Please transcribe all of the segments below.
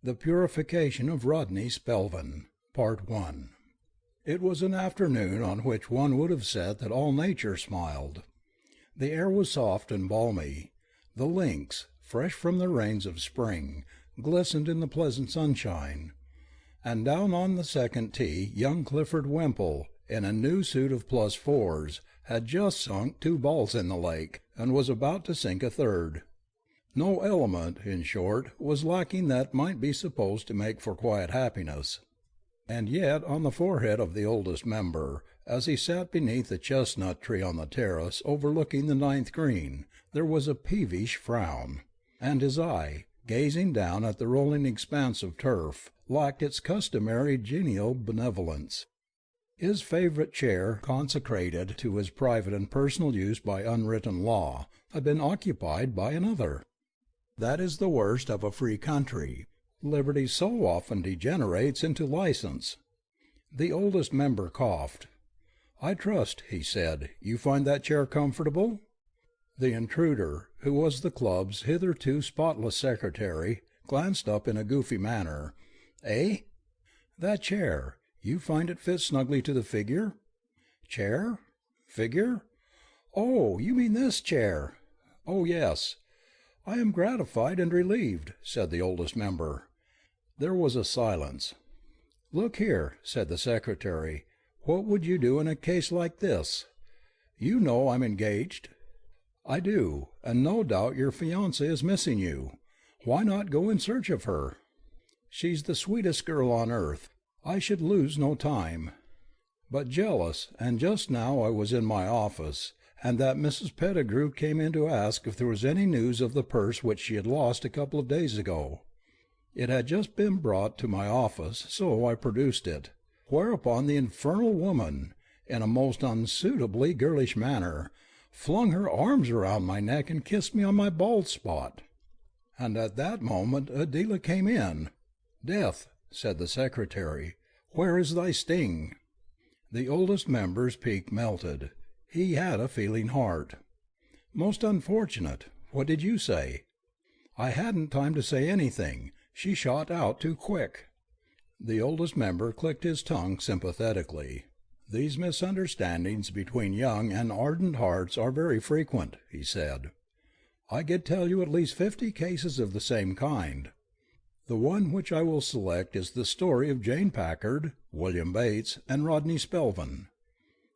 The Purification of Rodney Spelvin, Part 1. It was an afternoon on which one would have said that all nature smiled. The air was soft and balmy. The links, fresh from the rains of spring, glistened in the pleasant sunshine. And down on the second tee young Clifford Wimple, in a new suit of +4s, had just sunk 2 balls in the lake, and was about to sink a third. No element, in short, was lacking that might be supposed to make for quiet happiness. And yet on the forehead of the oldest member, as he sat beneath the chestnut tree on the terrace overlooking the 9th green, there was a peevish frown, and his eye, gazing down at the rolling expanse of turf, lacked its customary genial benevolence. His favourite chair, consecrated to his private and personal use by unwritten law, had been occupied by another. That is the worst of a free country. Liberty so often degenerates into license. The oldest member coughed. "I trust," he said, "you find that chair comfortable?" The intruder, who was the club's hitherto spotless secretary, glanced up in a goofy manner. "Eh? That chair. You find it fits snugly to the figure?" "Chair? Figure? Oh, you mean this chair? Oh, yes. I am gratified and relieved," said the oldest member. There was a silence. "Look here," said the secretary, "what would you do in a case like this? You know I'm engaged." "I do, and no doubt your fiancée is missing you. Why not go in search of her?" "She's the sweetest girl on earth. I should lose no time." "But jealous, and just now I was in my office, and that Mrs. Pettigrew came in to ask if there was any news of the purse which she had lost a couple of days ago. It had just been brought to my office, so I produced it, whereupon the infernal woman, in a most unsuitably girlish manner, flung her arms around my neck and kissed me on my bald spot. And at that moment Adela came in. 'Death,' said the secretary, 'where is thy sting?'" The oldest member's pique melted. He had a feeling heart. "Most unfortunate. What did you say?" "I hadn't time to say anything. She shot out too quick." The oldest member clicked his tongue sympathetically. "These misunderstandings between young and ardent hearts are very frequent," he said. "I could tell you at least 50 cases of the same kind. The one which I will select is the story of Jane Packard, William Bates, and Rodney Spelvin.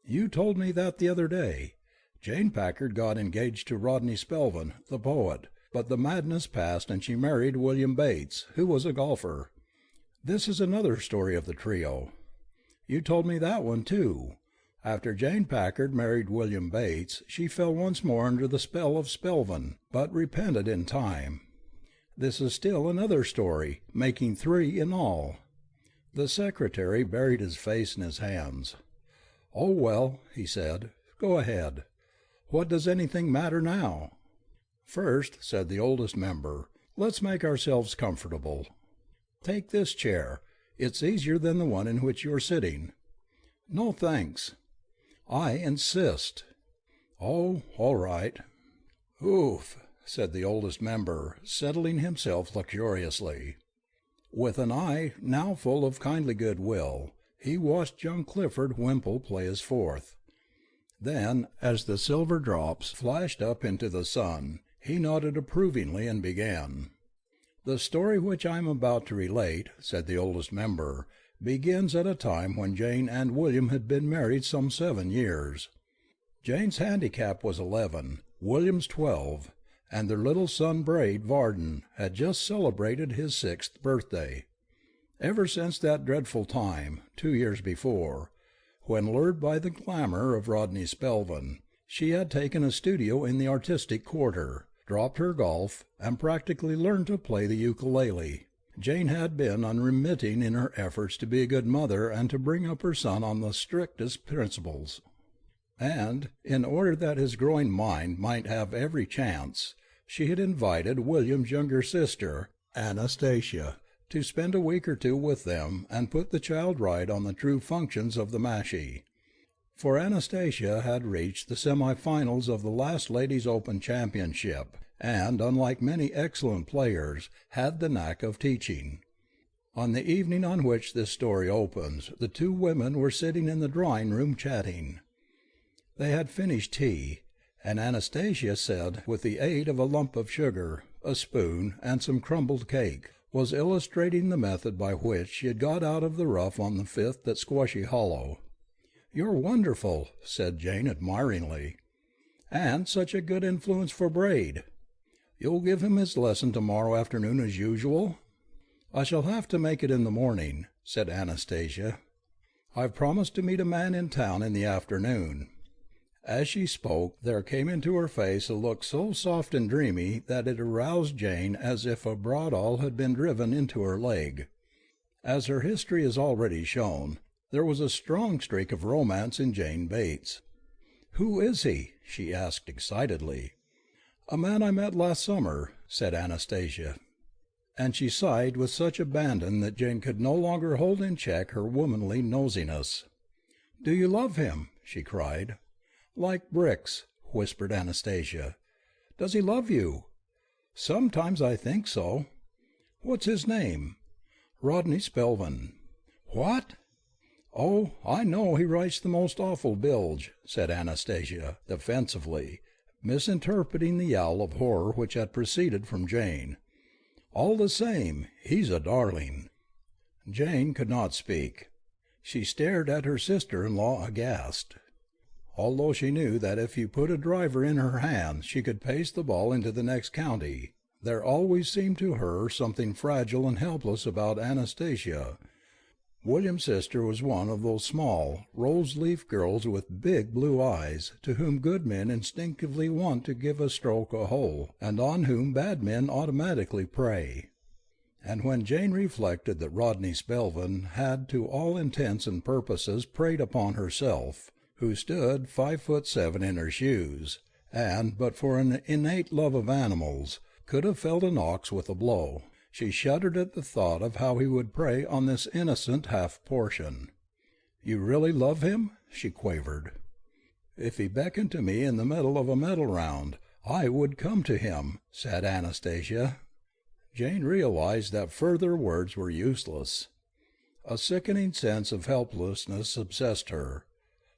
You told me that the other day. Jane Packard got engaged to Rodney Spelvin, the poet, but the madness passed and she married William Bates, who was a golfer. This is another story of the trio. You told me that one, too. After Jane Packard married William Bates, she fell once more under the spell of Spelvin, but repented in time. This is still another story, making 3 in all." The secretary buried his face in his hands. "Oh, well," he said, "go ahead. What does anything matter now?" "First," said the oldest member, "let's make ourselves comfortable. Take this chair. It's easier than the one in which you're sitting." "No, thanks." "I insist." "Oh, all right." "Oof," said the oldest member, settling himself luxuriously. With an eye now full of kindly goodwill, he watched young Clifford Wimple play his fourth. Then, as the silver drops flashed up into the sun, he nodded approvingly and began. "The story which I am about to relate," said the oldest member, "begins at a time when Jane and William had been married some 7 years. Jane's handicap was 11, William's 12, and their little son Braid Varden had just celebrated his 6th birthday. Ever since that dreadful time, 2 years before, when, lured by the glamour of Rodney Spelvin, she had taken a studio in the artistic quarter, dropped her golf, and practically learned to play the ukulele, Jane had been unremitting in her efforts to be a good mother and to bring up her son on the strictest principles. And, in order that his growing mind might have every chance, she had invited William's younger sister, Anastasia, to spend a week or 2 with them and put the child right on the true functions of the mashie. For Anastasia had reached the semi-finals of the last Ladies' Open Championship, and, unlike many excellent players, had the knack of teaching. On the evening on which this story opens, the two women were sitting in the drawing-room chatting. They had finished tea, and Anastasia said, with the aid of a lump of sugar, a spoon, and some crumbled cake, was illustrating the method by which she had got out of the rough on the 5th at Squashy Hollow. "You're wonderful," said Jane admiringly. "And such a good influence for Braid. You'll give him his lesson tomorrow afternoon as usual?" "I shall have to make it in the morning," said Anastasia. "I've promised to meet a man in town in the afternoon." As she spoke, there came into her face a look so soft and dreamy that it aroused Jane as if a bradawl had been driven into her leg. As her history has already shown, there was a strong streak of romance in Jane Bates. "Who is he?" she asked excitedly. "A man I met last summer," said Anastasia. And she sighed with such abandon that Jane could no longer hold in check her womanly nosiness. "Do you love him?" she cried. "Like bricks," whispered Anastasia. "Does he love you?" "Sometimes I think so." "What's his name?" "Rodney Spelvin." "What?" "Oh, I know he writes the most awful bilge," said Anastasia, defensively, misinterpreting the yowl of horror which had proceeded from Jane. "All the same, he's a darling." Jane could not speak. She stared at her sister-in-law aghast. Although she knew that if you put a driver in her hands she could pace the ball into the next county, there always seemed to her something fragile and helpless about Anastasia. William's sister was one of those small, rose-leaf girls with big blue eyes, to whom good men instinctively want to give a stroke a hole, and on whom bad men automatically prey. And when Jane reflected that Rodney Spelvin had to all intents and purposes preyed upon herself, who stood 5'7" in her shoes, and, but for an innate love of animals, could have felled an ox with a blow, she shuddered at the thought of how he would prey on this innocent half-portion. "You really love him?" she quavered. "If he beckoned to me in the middle of a medal round, I would come to him," said Anastasia. Jane realized that further words were useless. A sickening sense of helplessness obsessed her.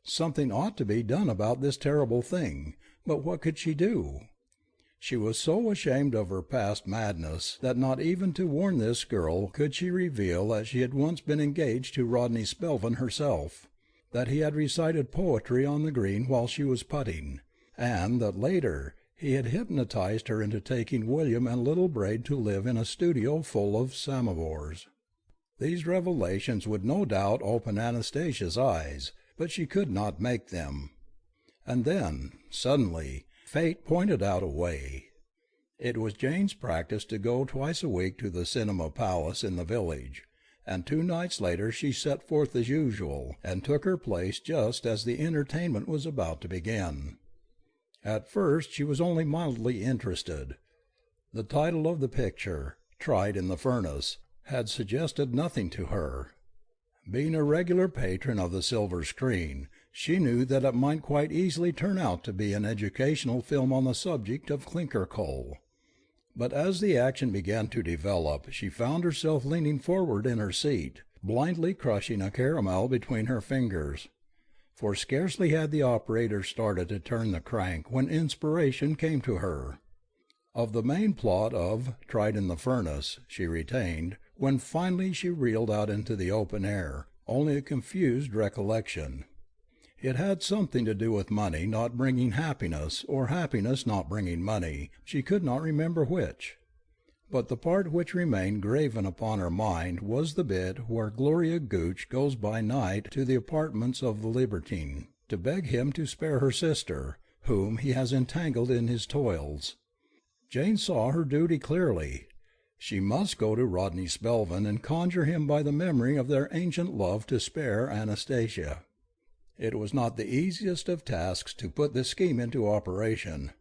Something ought to be done about this terrible thing, but what could she do? She was so ashamed of her past madness that not even to warn this girl could she reveal that she had once been engaged to Rodney Spelvin herself, that he had recited poetry on the green while she was putting, and that later he had hypnotized her into taking William and little Braid to live in a studio full of samovars. These revelations would no doubt open Anastasia's eyes, but she could not make them. And then, suddenly, fate pointed out a way. It was Jane's practice to go twice a week to the cinema palace in the village, and 2 nights later she set forth as usual, and took her place just as the entertainment was about to begin. At first she was only mildly interested. The title of the picture, Tried in the Furnace, had suggested nothing to her. Being a regular patron of the silver screen, she knew that it might quite easily turn out to be an educational film on the subject of clinker coal. But as the action began to develop, she found herself leaning forward in her seat, blindly crushing a caramel between her fingers. For scarcely had the operator started to turn the crank when inspiration came to her. Of the main plot of Tried in the Furnace she retained, when finally she reeled out into the open air, only a confused recollection. It had something to do with money not bringing happiness, or happiness not bringing money, she could not remember which. But the part which remained graven upon her mind was the bit where Gloria Gooch goes by night to the apartments of the libertine, to beg him to spare her sister, whom he has entangled in his toils. Jane saw her duty clearly. She must go to Rodney Spelvin and conjure him by the memory of their ancient love to spare Anastasia. It was not the easiest of tasks to put this scheme into operation.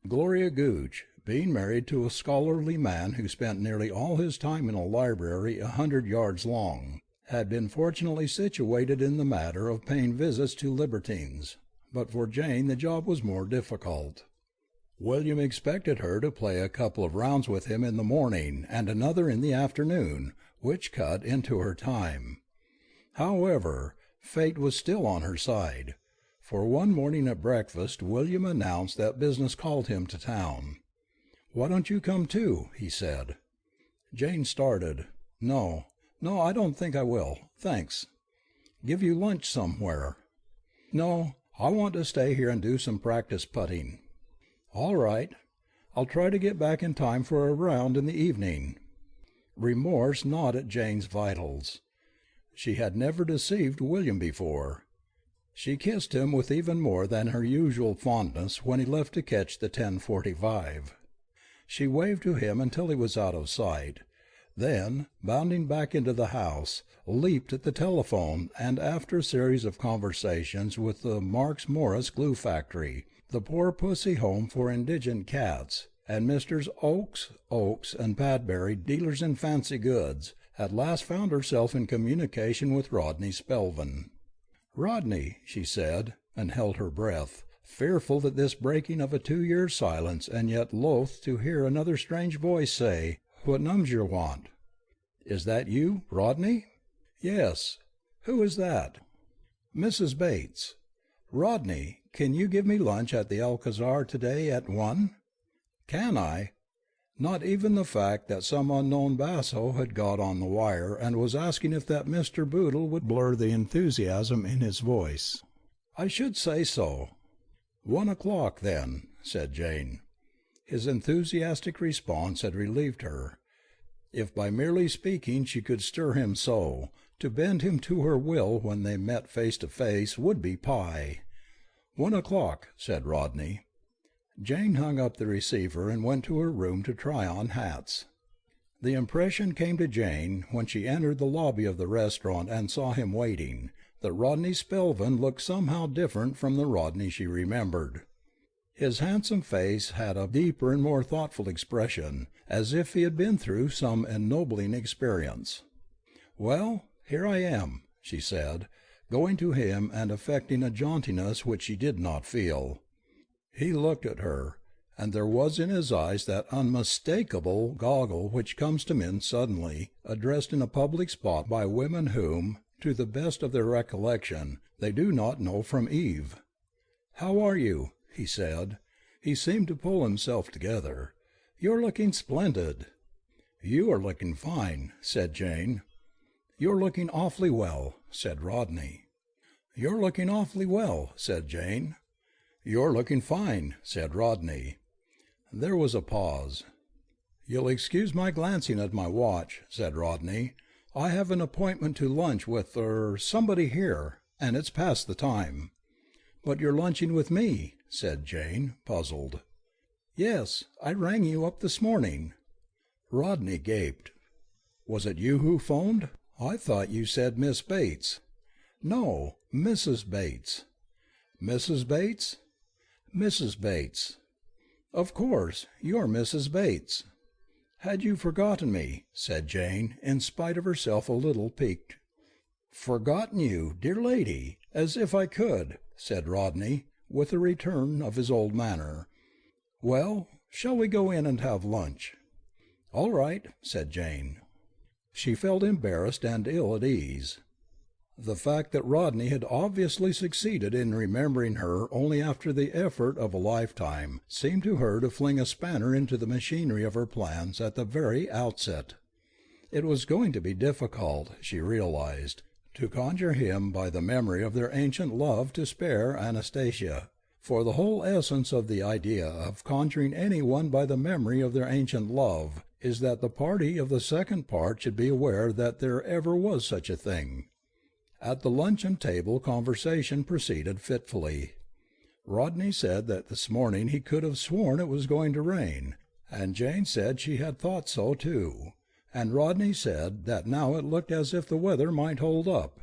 Gloria Gooch, being married to a scholarly man who spent nearly all his time in a library 100 yards long, had been fortunately situated in the matter of paying visits to libertines, but for Jane the job was more difficult. William expected her to play a couple of rounds with him in the morning and another in the afternoon, which cut into her time. However, fate was still on her side, for one morning at breakfast William announced that business called him to town. "Why don't you come too?" he said. Jane started. No, I don't think I will, thanks." "Give you lunch somewhere?" "No, I want to stay here and do some practice putting." "All right. I'll try to get back in time for a round in the evening." Remorse gnawed at Jane's vitals. She had never deceived William before. She kissed him with even more than her usual fondness when he left to catch the 10:45. She waved to him until he was out of sight, then, bounding back into the house, leaped at the telephone, and after a series of conversations with the Marks Morris glue factory, the Poor Pussy Home for Indigent Cats, and Messrs. Oakes and Padbury, dealers in fancy goods, at last found herself in communication with Rodney Spelvin. "Rodney," she said, and held her breath, fearful that this breaking of a 2 years' silence, and yet loath to hear another strange voice say, "What num's yer want?" "Is that you, Rodney?" "Yes. Who is that?" "Mrs. Bates. Rodney, can you give me lunch at the Alcazar today at 1? "Can I?" Not even the fact that some unknown basso had got on the wire and was asking if that Mr. Boodle would blur the enthusiasm in his voice. "I should say so." 1 o'clock, then," said Jane. His enthusiastic response had relieved her. If by merely speaking she could stir him so, to bend him to her will when they met face to face would be pie. 1 o'clock, said Rodney. Jane hung up the receiver and went to her room to try on hats. The impression came to Jane, when she entered the lobby of the restaurant and saw him waiting, that Rodney Spelvin looked somehow different from the Rodney she remembered. His handsome face had a deeper and more thoughtful expression, as if he had been through some ennobling experience. "Well, here I am," she said, going to him and affecting a jauntiness which she did not feel. He looked at her, and there was in his eyes that unmistakable goggle which comes to men suddenly, addressed in a public spot by women whom, to the best of their recollection, they do not know from Eve. "How are you?" he said. He seemed to pull himself together. "You're looking splendid." "You are looking fine," said Jane. "You're looking awfully well," said Rodney. "You're looking awfully well," said Jane. "You're looking fine," said Rodney. There was a pause. "You'll excuse my glancing at my watch," said Rodney. "I have an appointment to lunch with, somebody here, and it's past the time." "But you're lunching with me," said Jane, puzzled. "Yes, I rang you up this morning." Rodney gaped. "Was it you who phoned? I thought you said Miss Bates." "No, Mrs. Bates." "Mrs. Bates?" "Mrs. Bates." "Of course, you're Mrs. Bates." "Had you forgotten me?" said Jane, in spite of herself a little piqued. "Forgotten you, dear lady, as if I could," said Rodney, with a return of his old manner. "Well, shall we go in and have lunch?" "All right," said Jane. She felt embarrassed and ill at ease. The fact that Rodney had obviously succeeded in remembering her only after the effort of a lifetime seemed to her to fling a spanner into the machinery of her plans at the very outset. It was going to be difficult, she realized, to conjure him by the memory of their ancient love to spare Anastasia, for the whole essence of the idea of conjuring anyone by the memory of their ancient love is that the party of the second part should be aware that there ever was such a thing. At the luncheon table conversation proceeded fitfully. Rodney said that this morning he could have sworn it was going to rain, and Jane said she had thought so too, and Rodney said that now it looked as if the weather might hold up,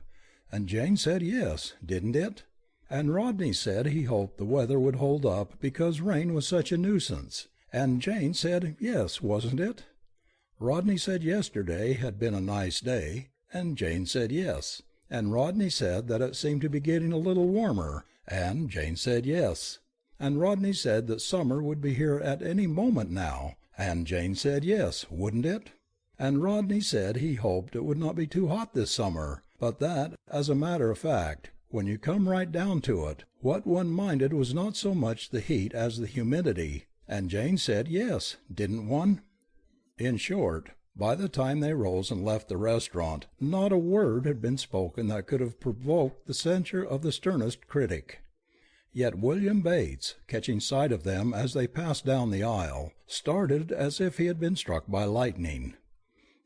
and Jane said yes, didn't it? And Rodney said he hoped the weather would hold up because rain was such a nuisance, and Jane said yes, wasn't it? Rodney said yesterday had been a nice day, and Jane said yes. And Rodney said that it seemed to be getting a little warmer, and Jane said yes. And Rodney said that summer would be here at any moment now, and Jane said yes, wouldn't it? and Rodney said he hoped it would not be too hot this summer, but that, as a matter of fact, when you come right down to it, what one minded was not so much the heat as the humidity, and Jane said yes, didn't one? In short, by the time they rose and left the restaurant, not a word had been spoken that could have provoked the censure of the sternest critic. Yet William Bates, catching sight of them as they passed down the aisle, started as if he had been struck by lightning.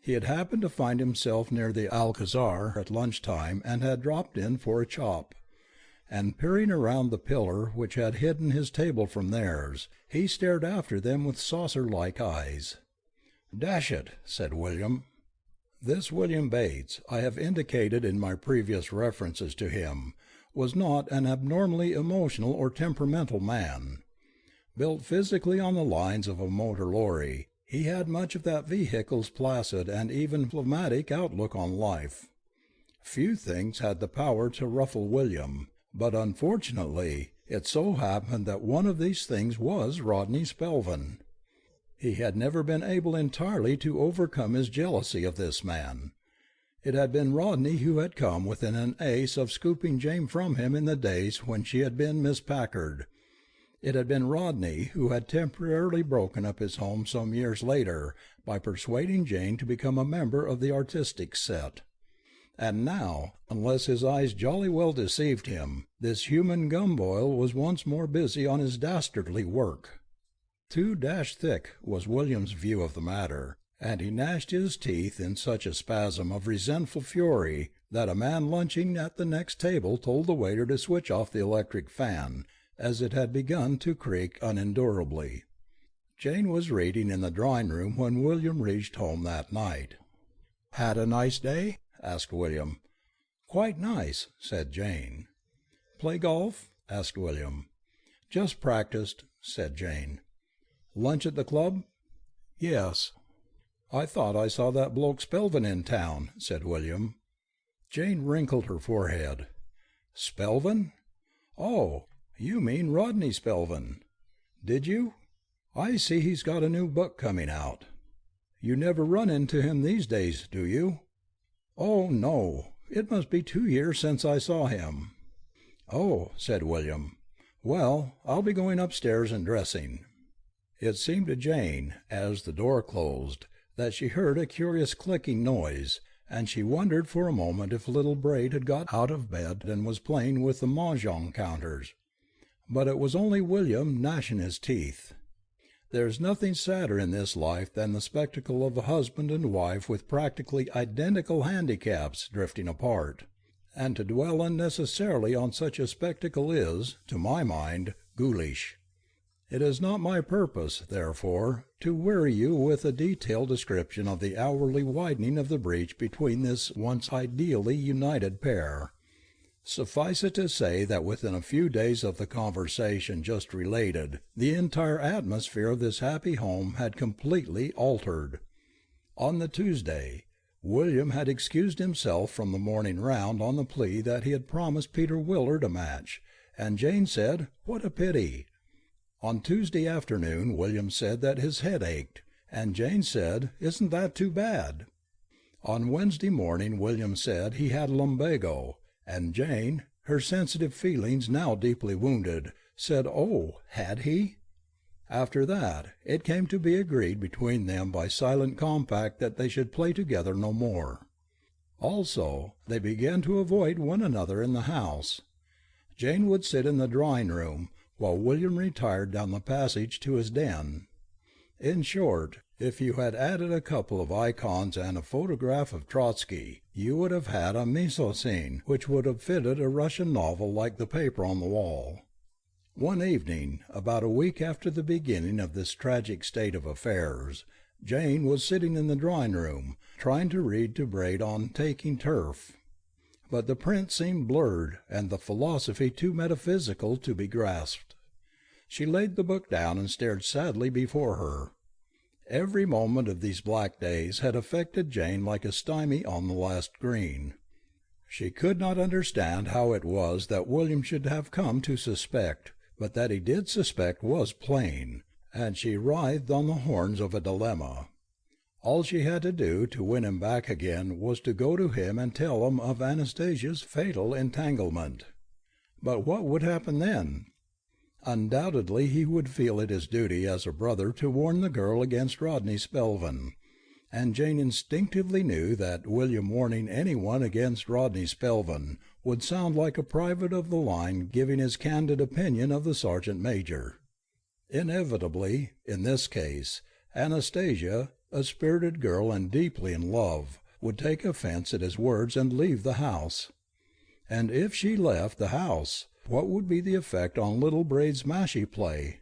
He had happened to find himself near the Alcazar at lunch-time and had dropped in for a chop, and peering around the pillar which had hidden his table from theirs, he stared after them with saucer-like eyes. "Dash it," said William. This William Bates, I have indicated in my previous references to him, was not an abnormally emotional or temperamental man. Built physically on the lines of a motor lorry, he had much of that vehicle's placid and even phlegmatic outlook on life. Few things had the power to ruffle William, but unfortunately it so happened that one of these things was Rodney Spelvin. He had never been able entirely to overcome his jealousy of this man. It had been Rodney who had come within an ace of scooping Jane from him in the days when she had been Miss Packard. It had been Rodney who had temporarily broken up his home some years later by persuading Jane to become a member of the artistic set. And now, unless his eyes jolly well deceived him, this human gumboil was once more busy on his dastardly work. Too dashed thick was William's view of the matter, and he gnashed his teeth in such a spasm of resentful fury that a man lunching at the next table told the waiter to switch off the electric fan, as it had begun to creak unendurably. Jane was reading in the drawing-room when William reached home that night. "Had a nice day?" asked William. "Quite nice," said Jane. "Play golf?" asked William. "Just practiced," said Jane. "Lunch at the club?" "Yes." "I thought I saw that bloke Spelvin in town," said William. Jane wrinkled her forehead. "Spelvin? Oh, you mean Rodney Spelvin. Did you? I see he's got a new book coming out. You never run into him these days, do you?" "Oh, no. It must be 2 years since I saw him." "Oh," said William. "Well, I'll be going upstairs and dressing." It seemed to Jane, as the door closed, that she heard a curious clicking noise, and she wondered for a moment if little Braid had got out of bed and was playing with the mahjong counters. But it was only William gnashing his teeth. There is nothing sadder in this life than the spectacle of a husband and wife with practically identical handicaps drifting apart, and to dwell unnecessarily on such a spectacle is, to my mind, ghoulish. It is not my purpose, therefore, to weary you with a detailed description of the hourly widening of the breach between this once ideally united pair. Suffice it to say that within a few days of the conversation just related, the entire atmosphere of this happy home had completely altered. On the Tuesday, William had excused himself from the morning round on the plea that he had promised Peter Willard a match, and Jane said, "What a pity." On Tuesday afternoon William said that his head ached, and Jane said, "Isn't that too bad?" On Wednesday morning William said he had lumbago, and Jane, her sensitive feelings now deeply wounded, said, "Oh, had he?" After that, it came to be agreed between them by silent compact that they should play together no more. Also, they began to avoid one another in the house. Jane would sit in the drawing-room, while William retired down the passage to his den. In short, if you had added a couple of icons and a photograph of Trotsky, you would have had a mise-en-scene which would have fitted a Russian novel like the paper on the wall. One evening, about a week after the beginning of this tragic state of affairs, Jane was sitting in the drawing-room, trying to read to Braid on Taking Turf. But the print seemed blurred, and the philosophy too metaphysical to be grasped. She laid the book down and stared sadly before her. Every moment of these black days had affected Jane like a stymie on the last green. She could not understand how it was that William should have come to suspect, but that he did suspect was plain, and she writhed on the horns of a dilemma. All she had to do to win him back again was to go to him and tell him of Anastasia's fatal entanglement. But what would happen then? Undoubtedly he would feel it his duty as a brother to warn the girl against Rodney Spelvin, and Jane instinctively knew that William warning anyone against Rodney Spelvin would sound like a private of the line giving his candid opinion of the sergeant major. Inevitably, in this case, Anastasia, a spirited girl and deeply in love, would take offense at his words and leave the house. And if she left the house, what would be the effect on little Braid's mashie play?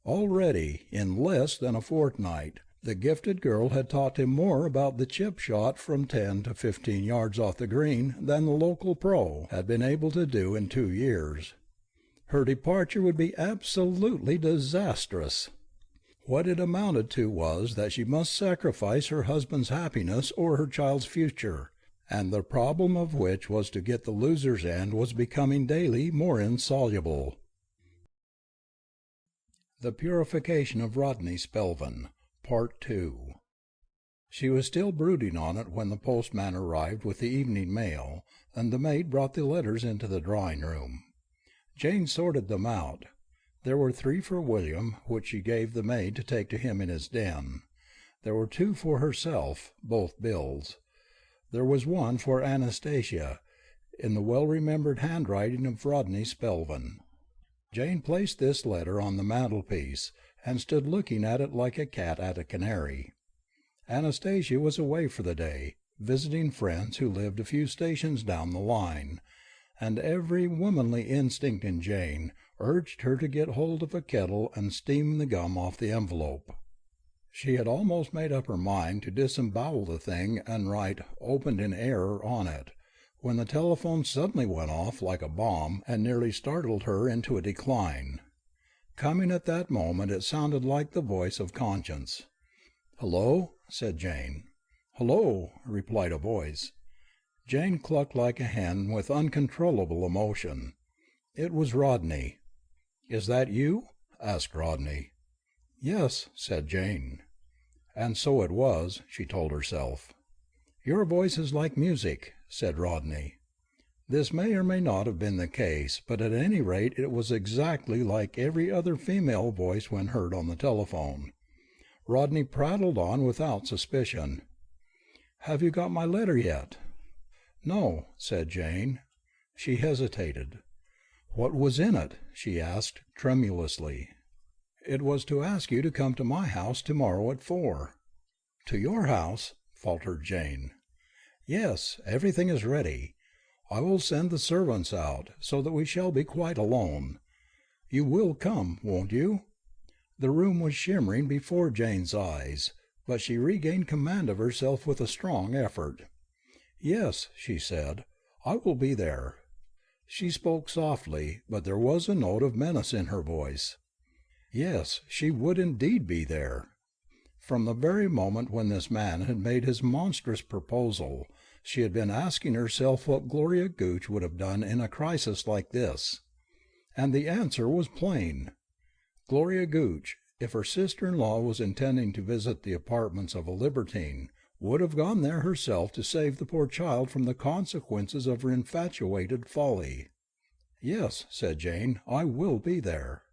Already, in less than a fortnight, the gifted girl had taught him more about the chip shot from 10 to 15 yards off the green than the local pro had been able to do in 2 years. Her departure would be absolutely disastrous. What it amounted to was that she must sacrifice her husband's happiness or her child's future, and the problem of which was to get the loser's end was becoming daily more insoluble. The Purification of Rodney Spelvin, Part 2. She was still brooding on it when the postman arrived with the evening mail, and the maid brought the letters into the drawing-room. Jane sorted them out. There were 3 for William, which she gave the maid to take to him in his den. There were 2 for herself, both bills. There was 1 for Anastasia, in the well-remembered handwriting of Rodney Spelvin. Jane placed this letter on the mantelpiece, and stood looking at it like a cat at a canary. Anastasia was away for the day, visiting friends who lived a few stations down the line, and every womanly instinct in Jane urged her to get hold of a kettle and steam the gum off the envelope. She had almost made up her mind to disembowel the thing and write "opened in error" on it, when the telephone suddenly went off like a bomb and nearly startled her into a decline. Coming at that moment, it sounded like the voice of conscience. "Hello?" said Jane. "Hello," replied a voice. Jane clucked like a hen with uncontrollable emotion. It was Rodney. "Is that you?" asked Rodney. "Yes," said Jane. And so it was, she told herself. "Your voice is like music," said Rodney. This may or may not have been the case, but at any rate it was exactly like every other female voice when heard on the telephone. Rodney prattled on without suspicion. "Have you got my letter yet?" "No," said Jane. She hesitated. "What was in it?" she asked, tremulously. "It was to ask you to come to my house tomorrow at 4. "To your house?" faltered Jane. "Yes, everything is ready. I will send the servants out, so that we shall be quite alone. You will come, won't you?" The room was shimmering before Jane's eyes, but she regained command of herself with a strong effort. "Yes," she said, "I will be there." She spoke softly, but there was a note of menace in her voice. Yes, she would indeed be there. From the very moment when this man had made his monstrous proposal, she had been asking herself what Gloria Gooch would have done in a crisis like this. And the answer was plain. Gloria Gooch, if her sister-in-law was intending to visit the apartments of a libertine, would have gone there herself to save the poor child from the consequences of her infatuated folly. "Yes," said Jane, "I will be there."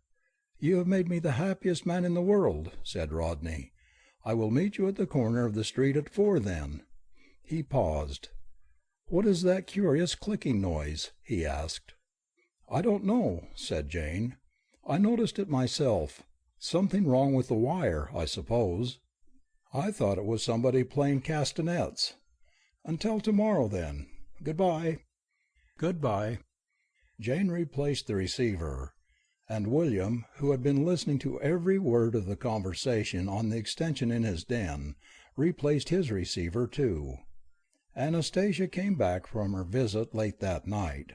"You have made me the happiest man in the world," said Rodney. "I will meet you at the corner of the street at 4 then." He paused. "What is that curious clicking noise?" he asked. "I don't know," said Jane. "I noticed it myself. Something wrong with the wire, I suppose. I thought it was somebody playing castanets. Until tomorrow, then. Goodbye." "Goodbye." Jane replaced the receiver, and William, who had been listening to every word of the conversation on the extension in his den, replaced his receiver too. Anastasia came back from her visit late that night.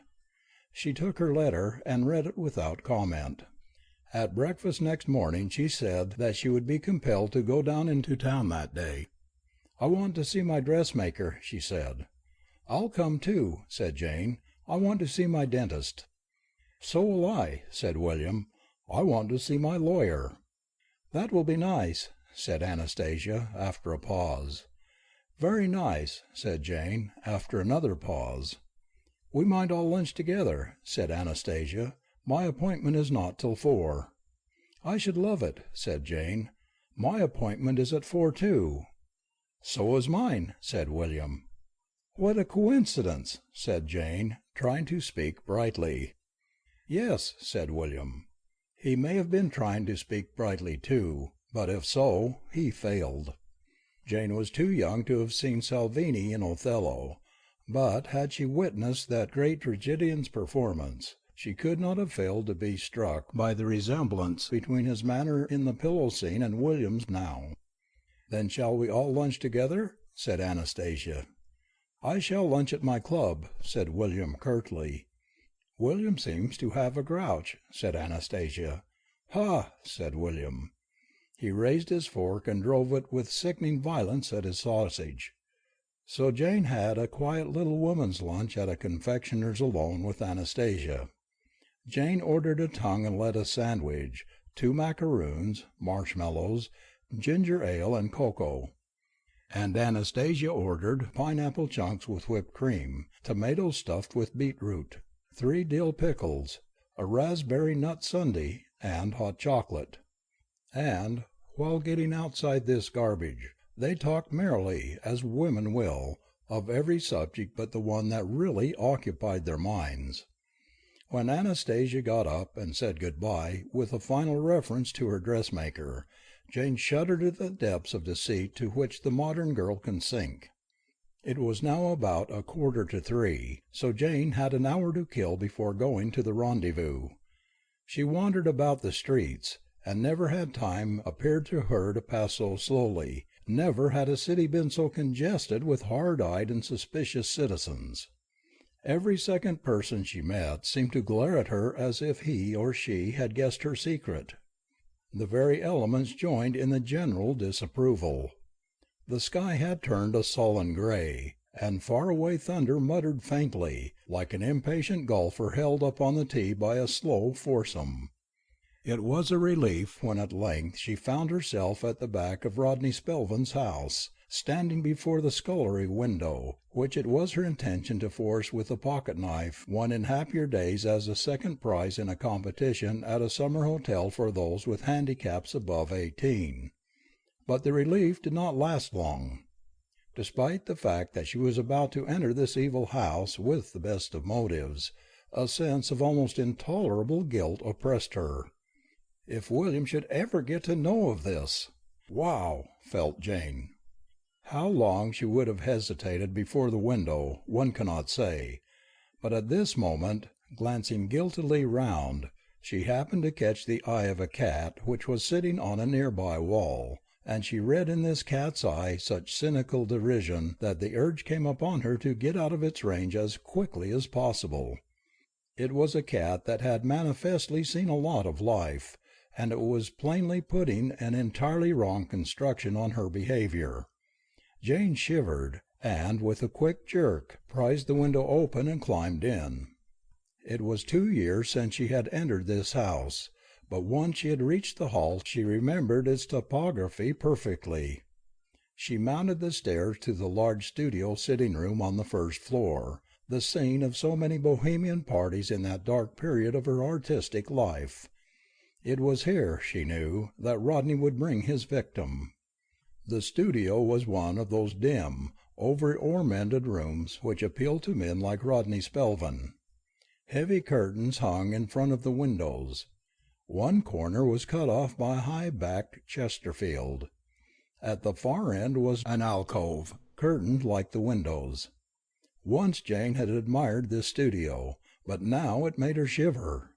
She took her letter and read it without comment. At breakfast next morning she said that she would be compelled to go down into town that day. "I want to see my dressmaker," she said. "I'll come too," said Jane. "I want to see my dentist." "So will I," said William. "I want to see my lawyer." "That will be nice," said Anastasia, after a pause. "Very nice," said Jane, after another pause. "We might all lunch together," said Anastasia. "My appointment is not till 4. "I should love it," said Jane. "My appointment is at 4 too." "So is mine," said William. "What a coincidence!" said Jane, trying to speak brightly. "Yes," said William. He may have been trying to speak brightly too, but if so, he failed. Jane was too young to have seen Salvini in Othello, but had she witnessed that great tragedian's performance, she could not have failed to be struck by the resemblance between his manner in the pillow scene and William's now. "Then shall we all lunch together?" said Anastasia. "I shall lunch at my club," said William curtly. "William seems to have a grouch," said Anastasia. "Ha!" said William. He raised his fork and drove it with sickening violence at his sausage. So Jane had a quiet little woman's lunch at a confectioner's alone with Anastasia. Jane ordered a tongue and lettuce sandwich, 2 macaroons, marshmallows, ginger ale, and cocoa. And Anastasia ordered pineapple chunks with whipped cream, tomatoes stuffed with beetroot, 3 dill pickles, a raspberry nut sundae, and hot chocolate. And, while getting outside this garbage, they talked merrily, as women will, of every subject but the one that really occupied their minds. When Anastasia got up and said good-bye, with a final reference to her dressmaker, Jane shuddered at the depths of deceit to which the modern girl can sink. It was now about 2:45, so Jane had an hour to kill before going to the rendezvous. She wandered about the streets, and never had time appeared to her to pass so slowly, never had a city been so congested with hard-eyed and suspicious citizens. Every second person she met seemed to glare at her as if he or she had guessed her secret. The very elements joined in the general disapproval. The sky had turned a sullen gray, and far-away thunder muttered faintly, like an impatient golfer held up on the tee by a slow foursome. It was a relief when at length she found herself at the back of Rodney Spelvin's house, standing before the scullery window, which it was her intention to force with a pocket-knife won in happier days as a second prize in a competition at a summer hotel for those with handicaps above 18. But the relief did not last long. Despite the fact that she was about to enter this evil house with the best of motives, a sense of almost intolerable guilt oppressed her. If William should ever get to know of this! Wow! felt Jane. How long she would have hesitated before the window, one cannot say, but at this moment, glancing guiltily round, she happened to catch the eye of a cat which was sitting on a near-by wall, and she read in this cat's eye such cynical derision that the urge came upon her to get out of its range as quickly as possible. It was a cat that had manifestly seen a lot of life, and it was plainly putting an entirely wrong construction on her behavior. Jane shivered, and with a quick jerk prized the window open and climbed in. It was 2 years since she had entered this house, but once she had reached the hall she remembered its topography perfectly. She mounted the stairs to the large studio sitting-room on the first floor, the scene of so many bohemian parties in that dark period of her artistic life. It was here, she knew, that Rodney would bring his victim. The studio was one of those dim, over-ornamented rooms which appeal to men like Rodney Spelvin. Heavy curtains hung in front of the windows. One corner was cut off by a high-backed Chesterfield. At the far end was an alcove, curtained like the windows. Once Jane had admired this studio, but now it made her shiver.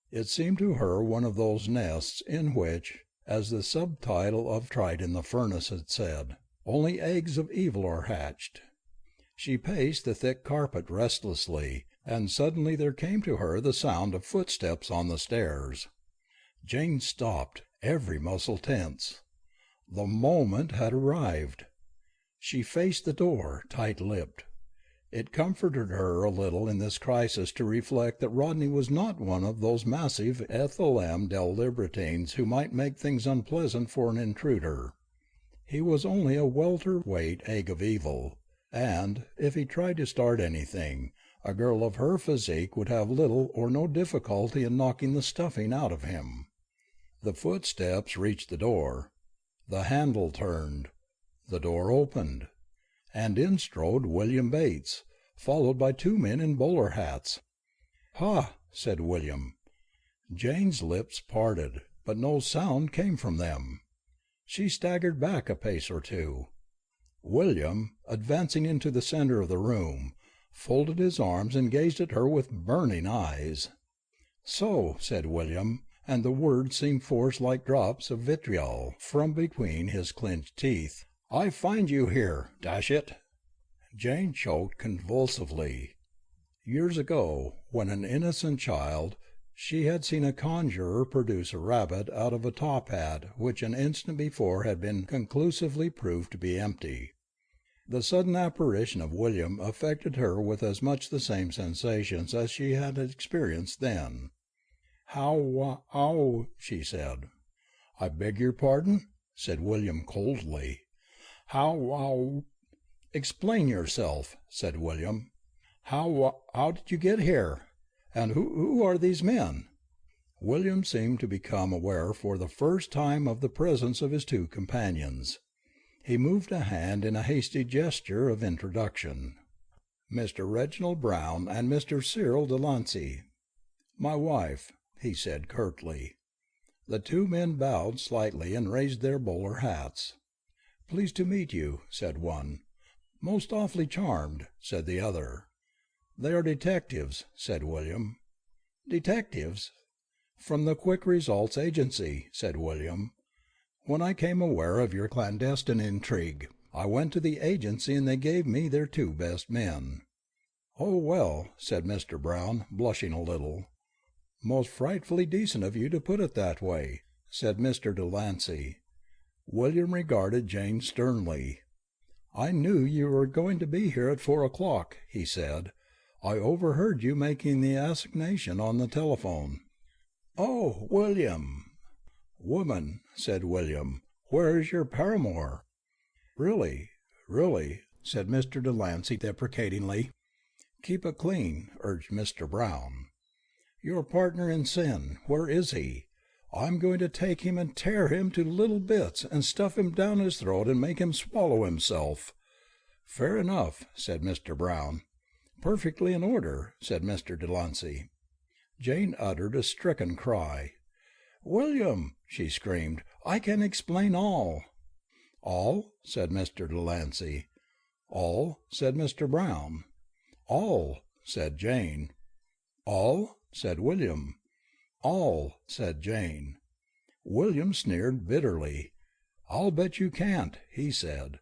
It seemed to her one of those nests in which, as the subtitle of Tried in the Furnace had said, only eggs of evil are hatched. She paced the thick carpet restlessly, and suddenly there came to her the sound of footsteps on the stairs. Jane stopped, every muscle tense. The moment had arrived. She faced the door, tight-lipped. It comforted her a little in this crisis to reflect that Rodney was not one of those massive Ethel libertines who might make things unpleasant for an intruder. He was only a welterweight egg of evil, and, if he tried to start anything, a girl of her physique would have little or no difficulty in knocking the stuffing out of him. The footsteps reached the door. The handle turned. The door opened, and in strode William Bates, followed by two men in bowler hats. "Ha!" said William. Jane's lips parted, but no sound came from them. She staggered back a pace or two. William, advancing into the centre of the room, folded his arms and gazed at her with burning eyes. "So," said William, and the words seemed forced like drops of vitriol from between his clenched teeth, "I find you here, dash it!" Jane choked convulsively. Years ago, when an innocent child, she had seen a conjurer produce a rabbit out of a top hat which an instant before had been conclusively proved to be empty. The sudden apparition of William affected her with as much the same sensations as she had experienced then. "How, she said. "I beg your pardon?" said William coldly. "How, "Explain yourself," said William. How did you get here? And who are these men?" William seemed to become aware for the first time of the presence of his two companions. He moved a hand in a hasty gesture of introduction. "Mr. Reginald Brown and Mr. Cyril Delancey." "My wife," he said curtly. The two men bowed slightly and raised their bowler hats. "Pleased to meet you," said one. "Most awfully charmed," said the other. "They are detectives," said William. "Detectives?" "From the Quick Results Agency," said William. "When I came aware of your clandestine intrigue, I went to the agency and they gave me their two best men." "Oh, well," said Mr. Brown, blushing a little. "Most frightfully decent of you to put it that way," said Mr. Delancey. William regarded Jane sternly. "I knew you were going to be here at 4 o'clock," he said. "I overheard you making the assignation on the telephone." "Oh, William!" "Woman," said William, "where is your paramour?" Really, said Mr. Delancey deprecatingly. "Keep it clean," urged Mr. Brown. "Your partner in sin, where is he? I'm going to take him and tear him to little bits and stuff him down his throat and make him swallow himself." "Fair enough," said Mr. Brown. "Perfectly in order," said Mr. Delancey. Jane uttered a stricken cry. "William," she screamed, "I can explain all." "All?" said Mr. Delancey. "All?" said Mr. Brown. "All," said Jane. "All?" said William. "All," said Jane. William sneered bitterly. "I'll bet you can't," he said.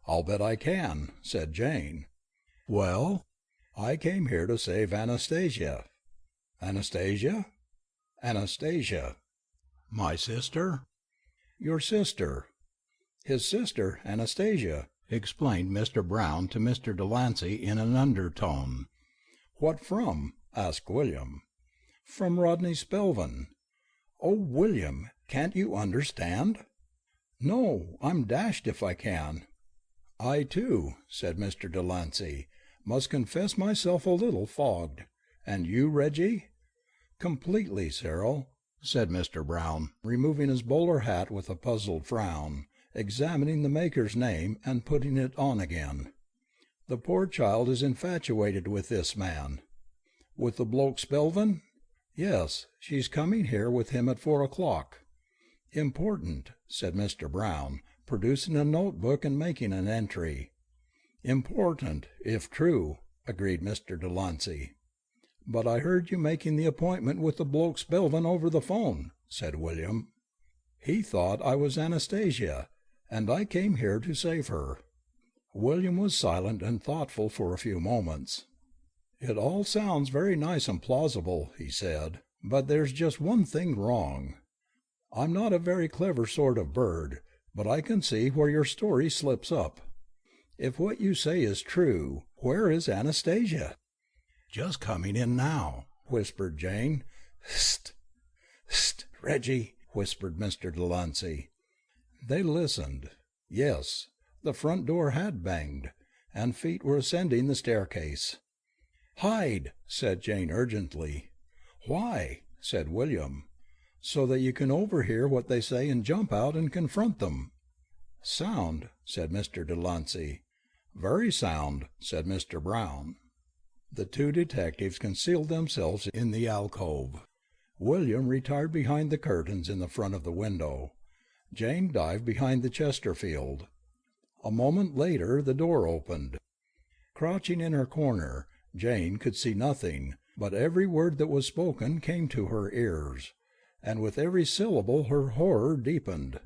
"I'll bet I can," said Jane. "Well?" "I came here to save Anastasia." "Anastasia?" "Anastasia." "My sister?" "Your sister." "His sister, Anastasia," explained Mr. Brown to Mr. Delancey in an undertone. "What from?" asked William. "From Rodney Spelvin." "Oh, William, can't you understand?" "No, I'm dashed if I can." "I, too," said Mr. Delancey, "must confess myself a little fogged. And you, Reggie?" "Completely, Cyril," said Mr. Brown, removing his bowler hat with a puzzled frown, examining the maker's name, and putting it on again. "The poor child is infatuated with this man." "With the bloke Spelvin?" "Yes, she's coming here with him at 4 o'clock." "Important," said Mr. Brown, producing a notebook and making an entry. "Important, if true," agreed Mr. Delancey. "But I heard you making the appointment with the bloke Spelvin over the phone," said William. "He thought I was Anastasia, and I came here to save her." William was silent and thoughtful for a few moments. "It all sounds very nice and plausible," he said, "but there's just one thing wrong. I'm not a very clever sort of bird, but I can see where your story slips up. If what you say is true, where is Anastasia?" "Just coming in now," whispered Jane. "Hist! Hist, Reggie," whispered Mr. Delancey. They listened. Yes, the front door had banged, and feet were ascending the staircase. "Hide," said Jane urgently. "Why?" said William. "So that you can overhear what they say and jump out and confront them." "Sound," said Mr. Delancey. "Very sound," said Mr. Brown. The two detectives concealed themselves in the alcove. William retired behind the curtains in the front of the window. Jane dived behind the Chesterfield. A moment later the door opened. Crouching in her corner, Jane could see nothing, but every word that was spoken came to her ears, and with every syllable her horror deepened.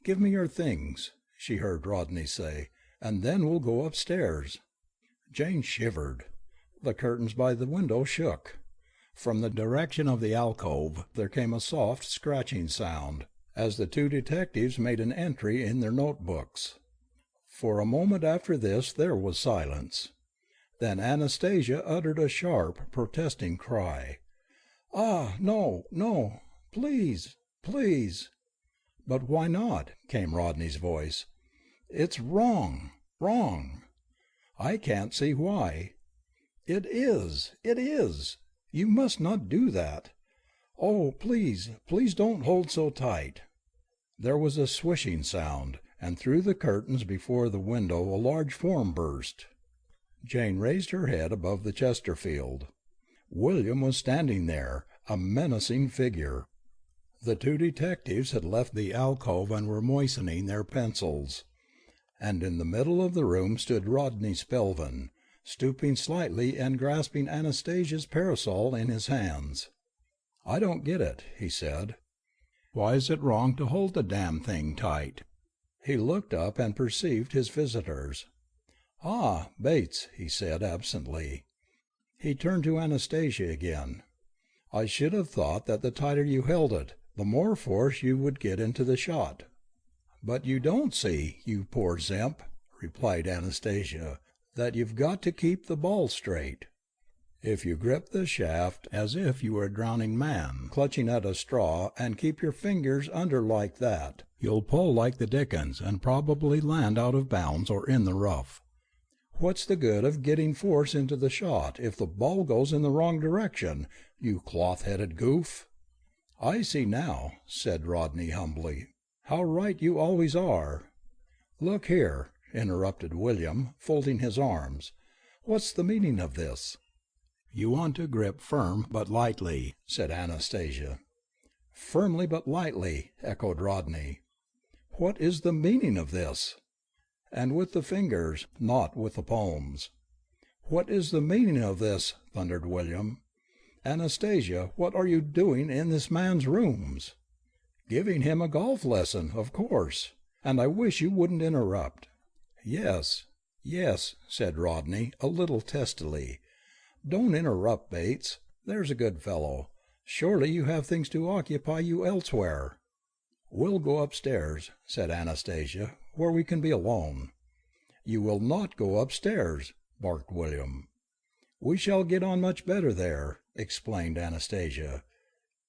"Give me your things," she heard Rodney say, "and then we'll go upstairs." Jane shivered. The curtains by the window shook. From the direction of the alcove there came a soft scratching sound, as the two detectives made an entry in their notebooks. For a moment after this there was silence. Then Anastasia uttered a sharp, protesting cry. "Ah, no, no, please, please." "But why not?" came Rodney's voice. "It's wrong, wrong." "I can't see why." "It is, it is. You must not do that. Oh, please, please don't hold so tight." There was a swishing sound, and through the curtains before the window a large form burst. Jane raised her head above the Chesterfield. William was standing there, a menacing figure. The two detectives had left the alcove and were moistening their pencils. And in the middle of the room stood Rodney Spelvin, stooping slightly and grasping Anastasia's parasol in his hands. "I don't get it," he said. "Why is it wrong to hold the damn thing tight?" He looked up and perceived his visitors. "Ah, Bates," he said absently. He turned to Anastasia again. "I should have thought that the tighter you held it, the more force you would get into the shot." "But you don't see, you poor zimp," replied Anastasia, "that you've got to keep the ball straight. If you grip the shaft as if you were a drowning man clutching at a straw and keep your fingers under like that, you'll pull like the dickens and probably land out of bounds or in the rough. What's the good of getting force into the shot if the ball goes in the wrong direction, you cloth-headed goof?" "I see now," said Rodney humbly, "how right you always are." "Look here," interrupted William, folding his arms. "What's the meaning of this?" "You want to grip firm but lightly," said Anastasia. "Firmly but lightly," echoed Rodney. "What is the meaning of this?" "And with the fingers, not with the palms." "What is the meaning of this?" thundered William. "Anastasia, what are you doing in this man's rooms?" "Giving him a golf lesson, of course. And I wish you wouldn't interrupt." "Yes, yes," said Rodney, a little testily. "Don't interrupt, Bates. There's a good fellow. Surely you have things to occupy you elsewhere." "We'll go upstairs," said Anastasia, "where we can be alone." "You will not go upstairs," barked William. "We shall get on much better there," explained Anastasia.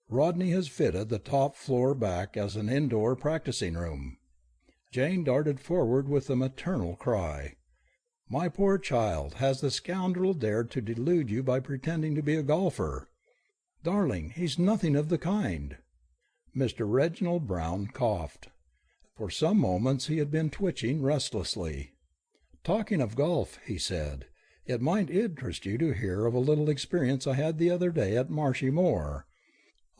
"Rodney has fitted the top floor back as an indoor practicing room." Jane darted forward with a maternal cry. "My poor child, has the scoundrel dared to delude you by pretending to be a golfer?" "Darling, he's nothing of the kind." Mr. Reginald Brown coughed. For some moments he had been twitching restlessly. "Talking of golf," he said, "it might interest you to hear of a little experience I had the other day at Marshy Moor.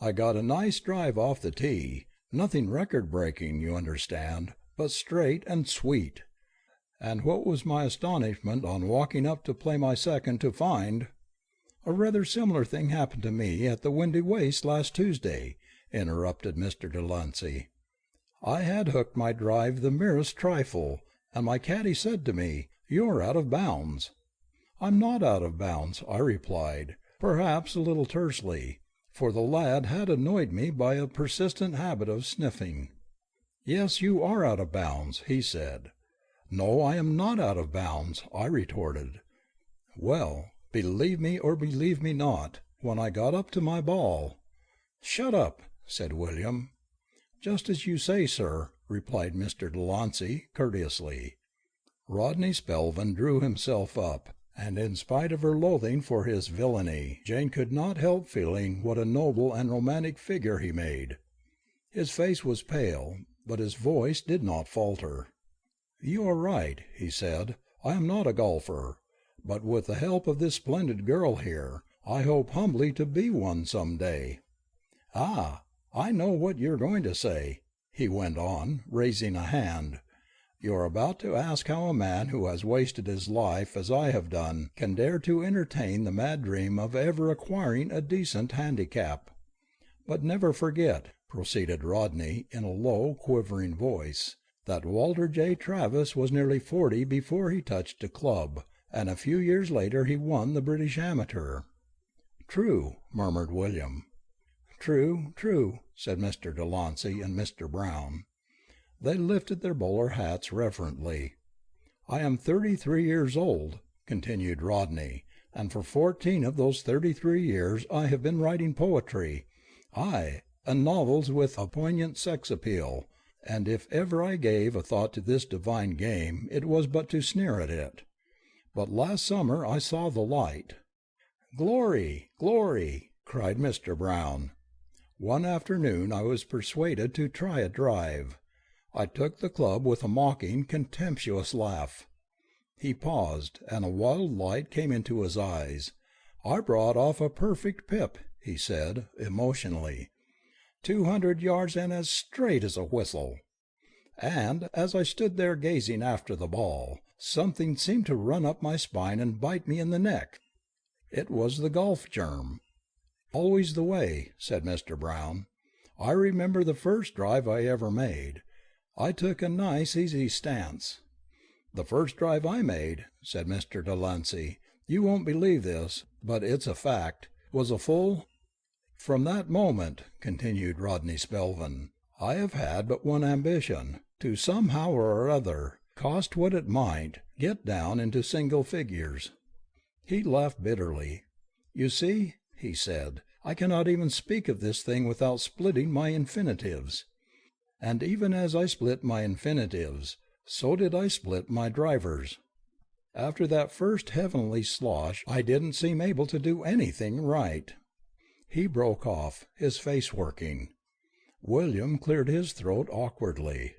I got a nice drive off the tee, nothing record-breaking, you understand, but straight and sweet. And what was my astonishment on walking up to play my second to find—" "A rather similar thing happened to me at the Windy Waste last Tuesday," interrupted Mr. Delancey. "I had hooked my drive the merest trifle, and my caddy said to me, 'You're out of bounds.' 'I'm not out of bounds,' I replied, perhaps a little tersely, for the lad had annoyed me by a persistent habit of sniffing. 'Yes, you are out of bounds,' he said. "No, I am not out of bounds," I retorted. "Well, believe me or believe me not, when I got up to my ball—" "Shut up," said William. "Just as you say, sir," replied Mr. Delancey, courteously. Rodney Spelvin drew himself up, and in spite of her loathing for his villainy, Jane could not help feeling what a noble and romantic figure he made. His face was pale, but his voice did not falter. "You are right," he said. "I am not a golfer, but with the help of this splendid girl here, I hope humbly to be one some day. Ah, I know what you're going to say," he went on, raising a hand. "You're about to ask how a man who has wasted his life as I have done can dare to entertain the mad dream of ever acquiring a decent handicap. But never forget," proceeded Rodney in a low, quivering voice, "that Walter J. Travis was nearly 40 before he touched a club, and a few years later he won the British Amateur." "True," murmured William. "True, true," said Mr. Delancey and Mr. Brown. They lifted their bowler hats reverently. "I am 33 years old," continued Rodney, "and for 14 of those 33 years I have been writing poetry, aye, and novels with a poignant sex appeal, and if ever I gave a thought to this divine game it was but to sneer at it. But last summer I saw the light." "Glory, glory!" cried Mr. Brown. "One afternoon I was persuaded to try a drive. I took the club with a mocking, contemptuous laugh." He paused, and a wild light came into his eyes. "I brought off a perfect pip," he said, emotionally. 200 yards and as straight as a whistle. And, as I stood there gazing after the ball, something seemed to run up my spine and bite me in the neck. It was the golf germ." "Always the way," said Mr. Brown. "I remember the first drive I ever made. I took a nice easy stance." "The first drive I made," said Mr. Delancey, "you won't believe this, but it's a fact, was a full—" "From that moment," continued Rodney Spelvin, "I have had but one ambition, to somehow or other, cost what it might, get down into single figures." He laughed bitterly. "You see," he said, "I cannot even speak of this thing without splitting my infinitives. And even as I split my infinitives, so did I split my drivers. After that first heavenly slosh I didn't seem able to do anything right." He broke off, his face working. William cleared his throat awkwardly.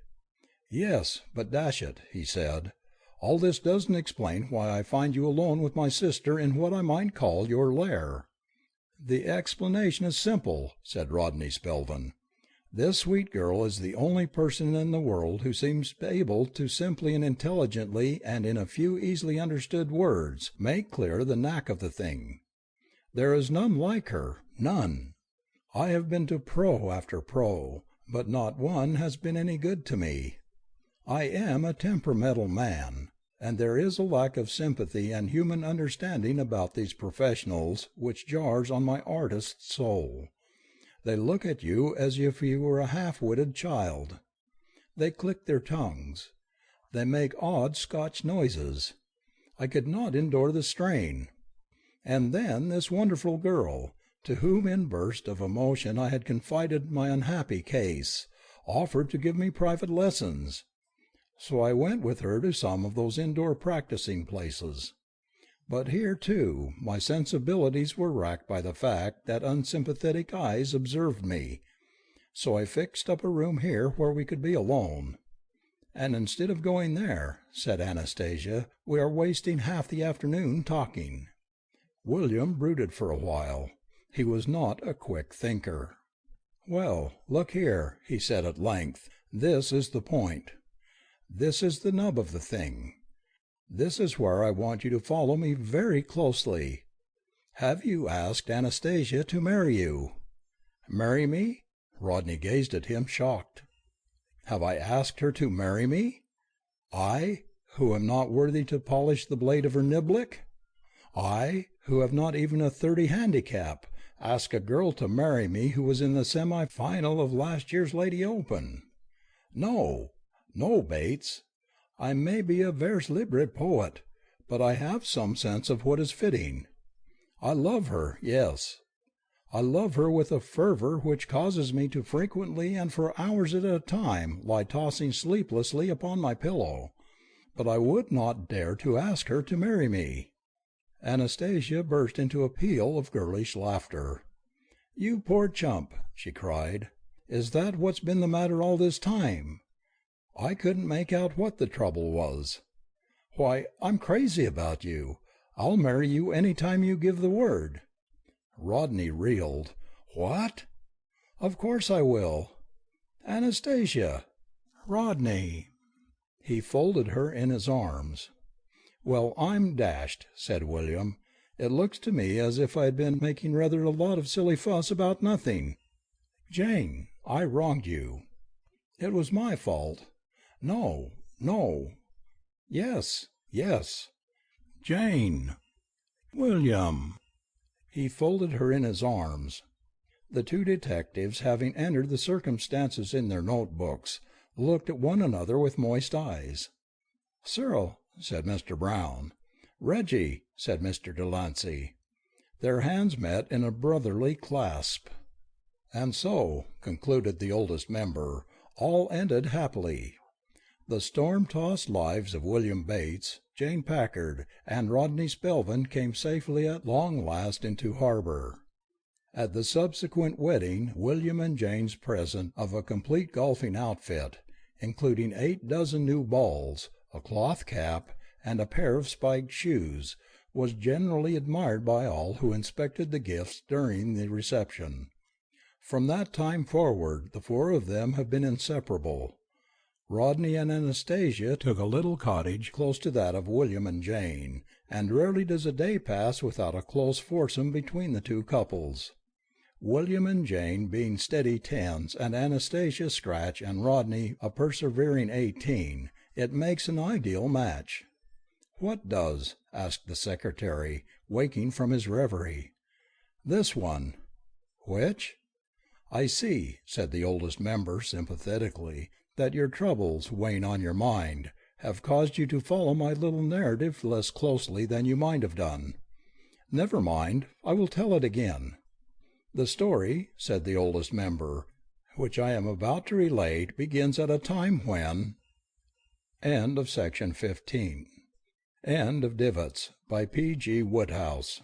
"Yes, but dash it," he said, "all this doesn't explain why I find you alone with my sister in what I might call your lair." "The explanation is simple," said Rodney Spelvin. "This sweet girl is the only person in the world who seems able to simply and intelligently and in a few easily understood words make clear the knack of the thing. There is none like her, none. I have been to pro after pro, but not one has been any good to me. I am a temperamental man, and there is a lack of sympathy and human understanding about these professionals which jars on my artist's soul. They look at you as if you were a half-witted child. They click their tongues. They make odd Scotch noises. I could not endure the strain. And then this wonderful girl, to whom in burst of emotion I had confided my unhappy case, offered to give me private lessons. So I went with her to some of those indoor practicing places. But here, too, my sensibilities were racked by the fact that unsympathetic eyes observed me. So I fixed up a room here where we could be alone." "And instead of going there," said Anastasia, "we are wasting half the afternoon talking." William brooded for a while. He was not a quick thinker. "Well, look here," he said at length, "this is the point. This is the nub of the thing. This is where I want you to follow me very closely. Have you asked Anastasia to marry you?" "Marry me?" Rodney gazed at him, shocked. "Have I asked her to marry me? I, who am not worthy to polish the blade of her niblick? I, who have not even a 30 handicap, ask a girl to marry me who was in the semi-final of last year's Lady Open? No, no, Bates. I may be a vers libre poet, but I have some sense of what is fitting. I love her, yes. I love her with a fervour which causes me to frequently and for hours at a time lie tossing sleeplessly upon my pillow, but I would not dare to ask her to marry me." Anastasia burst into a peal of girlish laughter. "You poor chump!" she cried. "Is that what's been the matter all this time? I couldn't make out what the trouble was. Why, I'm crazy about you. I'll marry you any time you give the word." Rodney reeled. "What?" "Of course I will." "Anastasia!" "Rodney!" He folded her in his arms. "Well, I'm dashed," said William. "It looks to me as if I'd been making rather a lot of silly fuss about nothing. Jane, I wronged you." "It was my fault." "No, no." "Yes, yes." "Jane!" "William!" He folded her in his arms. The two detectives, having entered the circumstances in their notebooks, looked at one another with moist eyes. "Cyril," said Mr. Brown. "Reggie," said Mr. Delancey. Their hands met in a brotherly clasp. "And so," concluded the oldest member, "all ended happily. The storm-tossed lives of William Bates, Jane Packard, and Rodney Spelvin came safely at long last into harbour. At the subsequent wedding, William and Jane's present of a complete golfing outfit, including 8 dozen new balls, a cloth cap, and a pair of spiked shoes, was generally admired by all who inspected the gifts during the reception. From that time forward the four of them have been inseparable. Rodney and Anastasia took a little cottage close to that of William and Jane, and rarely does a day pass without a close foursome between the two couples. William and Jane being steady 10s, and Anastasia scratch, and Rodney a persevering 18, it makes an ideal match." "What does?" asked the secretary, waking from his reverie. "This one." "Which?" "I see," said the oldest member sympathetically, "that your troubles, weighing on your mind, have caused you to follow my little narrative less closely than you might have done. Never mind, I will tell it again. The story," said the oldest member, "which I am about to relate begins at a time when—" End of section 15. End of Divots, by P. G. Wodehouse.